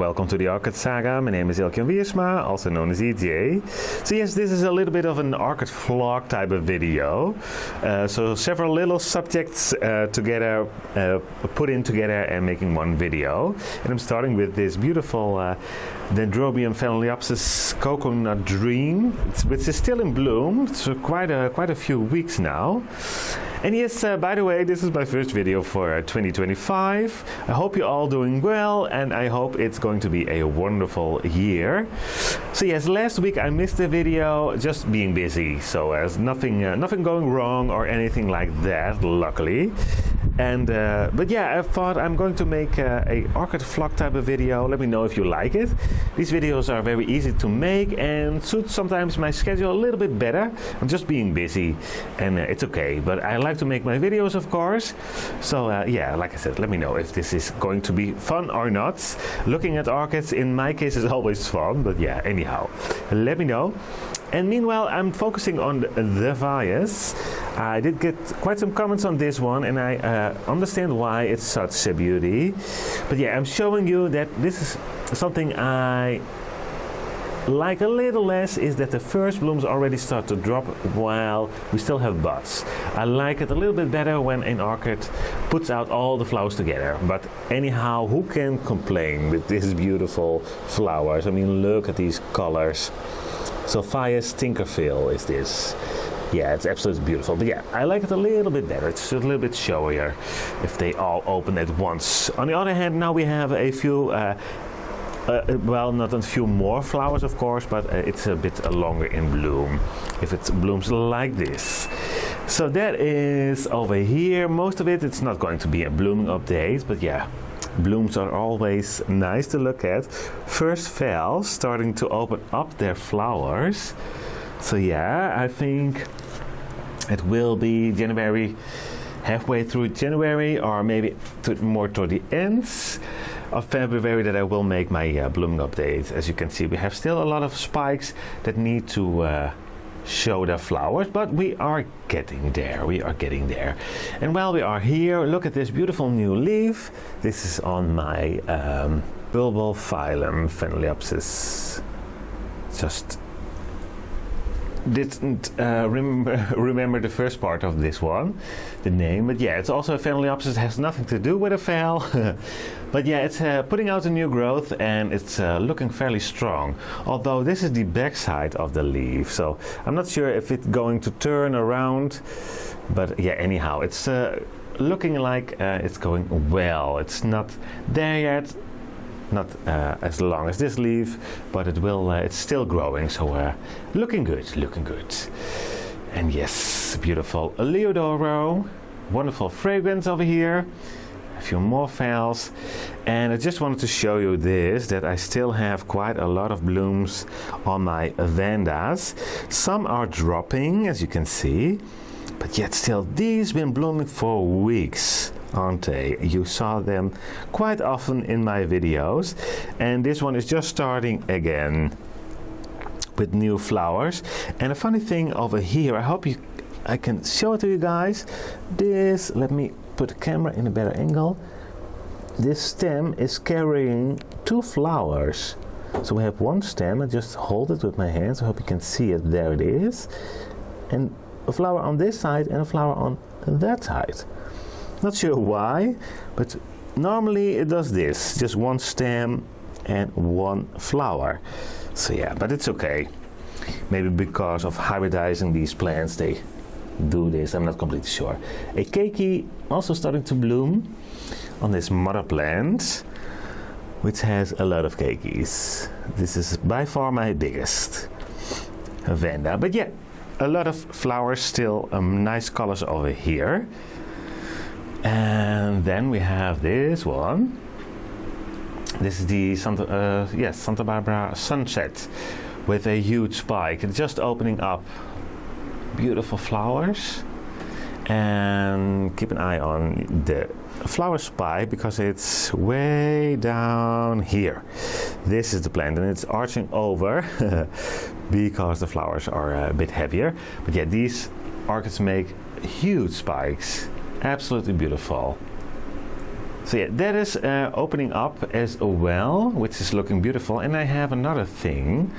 welcome to the Orchid Saga. My name is Ilke Wiersma, also known as EJ. So yes, this is a little bit of an orchid vlog type of video. So several little subjects together, put in together and making one video. And I'm starting with this beautiful Dendrobium phalaenopsis coconut dream, which is still in bloom. It's quite a few weeks now. And yes, by the way, this is my first video for 2025. I hope you're all doing well, and I hope it's going to be a wonderful year. So yes, last week I missed the video, just being busy. So there's nothing going wrong or anything like that, luckily. And but yeah, I thought I'm going to make a orchid vlog type of video. Let me know if you like it. These videos are very easy to make and suit sometimes my schedule a little bit better. I'm just being busy, and it's okay. But I like to make my videos, of course. So yeah, like I said, let me know if this is going to be fun or not. Looking at orchids in my case is always fun, but yeah, anyhow, let me know. And meanwhile, I'm focusing on the Vias. I did get quite some comments on this one, and I understand why it's such a beauty. But yeah, I'm showing you that this is something I like a little less, is that the first blooms already start to drop while we still have buds. I like it a little bit better when an orchid puts out all the flowers together. But anyhow, who can complain with these beautiful flowers? I mean, look at these colors. So Vias Tinkerville is this. Yeah, it's absolutely beautiful. But yeah, I like it a little bit better. It's a little bit showier if they all open at once. On the other hand, now we have a few, well, not a few more flowers, of course, but it's a bit longer in bloom if it blooms like this. So that is over here. Most of it, it's not going to be a blooming update, but yeah. Blooms are always nice to look at. First phals starting to open up their flowers. So yeah, I think it will be January, halfway through January, or maybe more toward the ends of February, that I will make my blooming update. As you can see, we have still a lot of spikes that need to show their flowers, but we are getting there. And while we are here, look at this beautiful new leaf. This is on my bulbal phylum Phalaenopsis. Just didn't remember the first part of this one, the name, but yeah, it's also a Phalaenopsis. It has nothing to do with a phal. But yeah, it's putting out a new growth, and it's looking fairly strong. Although this is the back side of the leaf, so I'm not sure if it's going to turn around. But yeah, anyhow, it's looking like it's going well. It's not there yet, not as long as this leaf, but it will. It's still growing, so looking good. And yes, beautiful Leodoro, wonderful fragrance over here. A few more phals, and I just wanted to show you this, that I still have quite a lot of blooms on my Vandas. Some are dropping, as you can see, but yet still these been blooming for weeks, aren't they? You saw them quite often in my videos, and this one is just starting again with new flowers. And a funny thing over here, I can show it to you guys. This, let me put the camera in a better angle. This stem is carrying two flowers. So we have one stem. I just hold it with my hands. I hope you can see it. There it is. And a flower on this side and a flower on that side. Not sure why, but normally it does this. Just one stem and one flower. So yeah, but it's okay. Maybe because of hybridizing these plants, they do this. I'm not completely sure. A keiki also starting to bloom on this mother plant, which has a lot of keikis. This is by far my biggest Vanda. But yeah, a lot of flowers still, nice colors over here. And then we have this one. This is the Santa Barbara Sunset with a huge spike. It's just opening up. Beautiful flowers. And keep an eye on the flower spike, because it's way down here. This is the plant, and it's arching over because the flowers are a bit heavier. But yeah, these orchids make huge spikes. Absolutely beautiful. So yeah, that is opening up as well, which is looking beautiful. And I have another thing,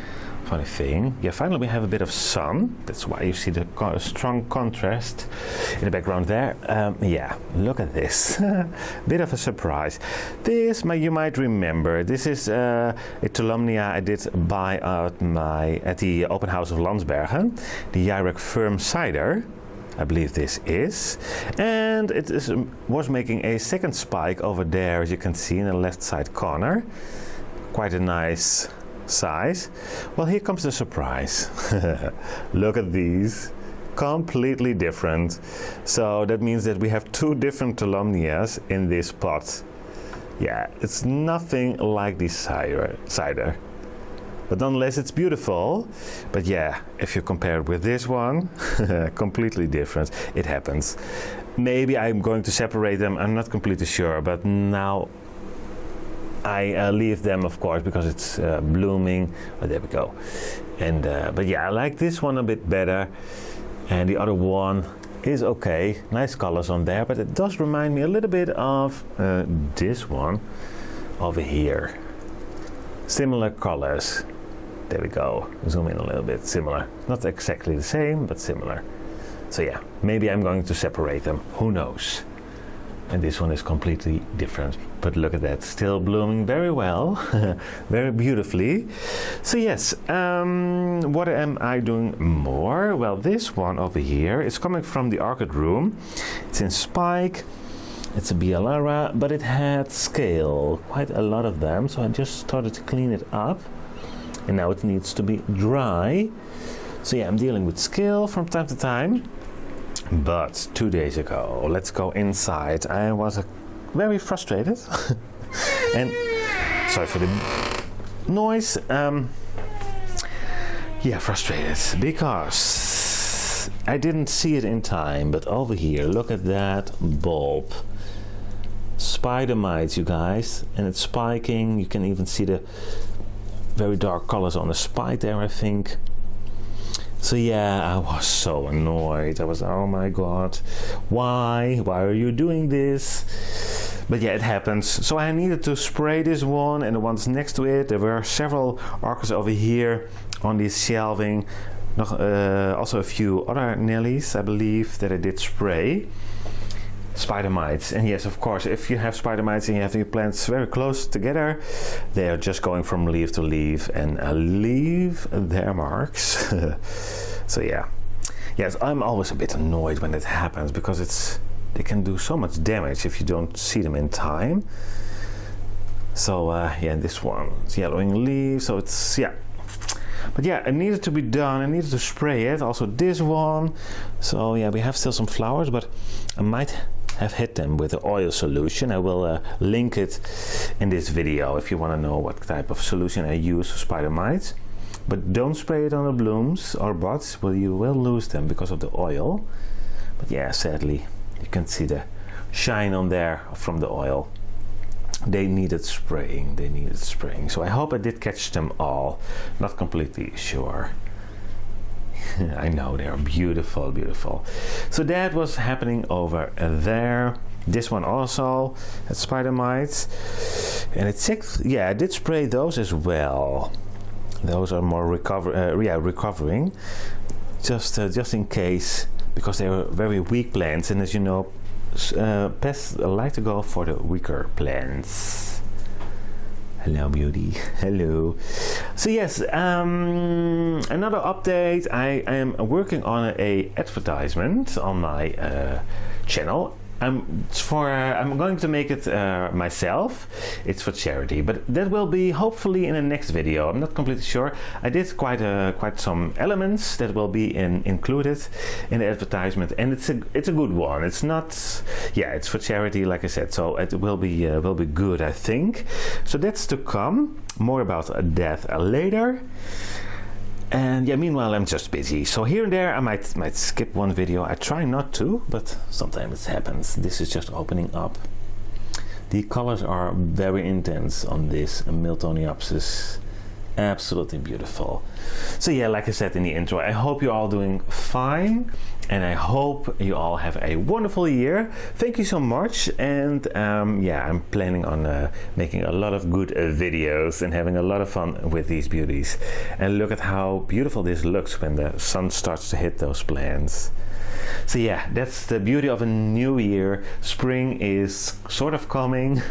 funny thing. Yeah, finally we have a bit of sun. That's why you see the strong contrast in the background there. Yeah, look at this. Bit of a surprise. This, you might remember, this is a Tulumnia I did buy at the open house of Landsbergen, the Jyrek Firm Cider. I believe this is, and it was making a second spike over there, as you can see in the left side corner. Quite a nice size. Well, here comes the surprise. Look at these, completely different. So that means that we have two different Tulumnias in this pot. Yeah, it's nothing like this cider. But nonetheless, it's beautiful. But yeah, if you compare it with this one, completely different. It happens. Maybe I'm going to separate them. I'm not completely sure. But now I leave them, of course, because it's blooming. Oh, there we go. And but yeah, I like this one a bit better. And the other one is okay. Nice colors on there. But it does remind me a little bit of this one over here. Similar colors. There we go. Zoom in a little bit. Similar. Not exactly the same, but similar. So yeah, maybe I'm going to separate them. Who knows? And this one is completely different. But look at that. Still blooming very well. Very beautifully. So yes, what am I doing more? Well, this one over here is coming from the Orchid room. It's in spike. It's a Bialara, but it had scale. Quite a lot of them. So I just started to clean it up. And now it needs to be dry. So yeah, I'm dealing with scale from time to time. But 2 days ago, let's go inside, I was very frustrated. And sorry for the noise. Yeah, frustrated because I didn't see it in time. But over here, look at that bulb. Spider mites, you guys. And it's spiking. You can even see the very dark colors on the spike there, I think. So yeah, I was so annoyed. I was, oh my god, why are you doing this? But yeah, it happens. So I needed to spray this one and the ones next to it. There were several orchids over here on this shelving. Also a few other Nellies, I believe, that I did spray. Spider mites. And yes, of course, if you have spider mites and you have your plants very close together, they are just going from leaf to leaf and leave their marks. So yeah, yes, I'm always a bit annoyed when it happens because they can do so much damage if you don't see them in time. So yeah, this one, it's yellowing leaves, so it's, yeah. But yeah, it needed to be done. I needed to spray it. Also this one. So yeah, we have still some flowers, but I might have hit them with the oil solution. I will link it in this video if you want to know what type of solution I use for spider mites. But don't spray it on the blooms or buds, well, you will lose them because of the oil. But yeah, sadly, you can see the shine on there from the oil. They needed spraying. So I hope I did catch them all. Not completely sure. I know they are beautiful, beautiful. So that was happening over there. This one also had spider mites, and it's sick. Yeah, I did spray those as well. Those are more recovering, just in case, because they were very weak plants, and as you know, pests like to go for the weaker plants. Hello, beauty. Hello. So yes, another update. I am working on a advertisement on my channel. I'm going to make it myself. It's for charity, but that will be hopefully in the next video. I'm not completely sure. I did quite some elements that will be included in the advertisement, and it's a good one. It's not, yeah, it's for charity, like I said. So it will be good, I think. So that's to come. More about that later. And yeah, meanwhile I'm just busy. So here and there I might skip one video. I try not to, but sometimes it happens. This is just opening up. The colors are very intense on this Miltoniopsis Absolutely beautiful. So yeah, like I said in the intro, I hope you're all doing fine, and I hope you all have a wonderful year. Thank you so much, and yeah, I'm planning on making a lot of good videos and having a lot of fun with these beauties. And look at how beautiful this looks when the sun starts to hit those plants. So yeah, that's the beauty of a new year. Spring is sort of coming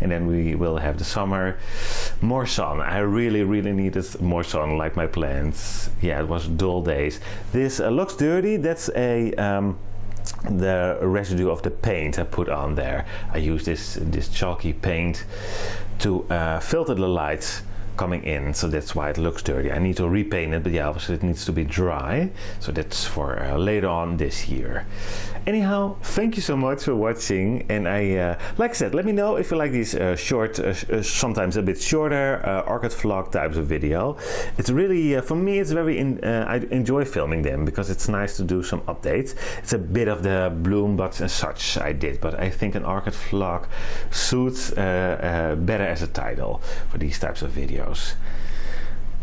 and then we will have the summer. More sun. I really needed more sun, like my plants. Yeah, it was dull days. This looks dirty. That's the residue of the paint I put on there. I use this chalky paint to filter the light coming in, so that's why it looks dirty. I need to repaint it, but yeah, obviously it needs to be dry, so that's for later on this year. Anyhow, thank you so much for watching, and I like I said, let me know if you like these short, sometimes a bit shorter orchid vlog types of video. It's really for me, it's very I enjoy filming them because it's nice to do some updates. It's a bit of the bloom buds and such I did, but I think an orchid vlog suits better as a title for these types of videos.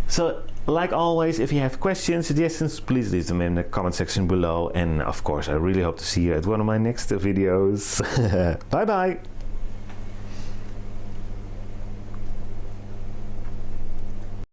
So, like always, if you have questions, suggestions, please leave them in the comment section below. And of course, I really hope to see you at one of my next videos. Bye bye!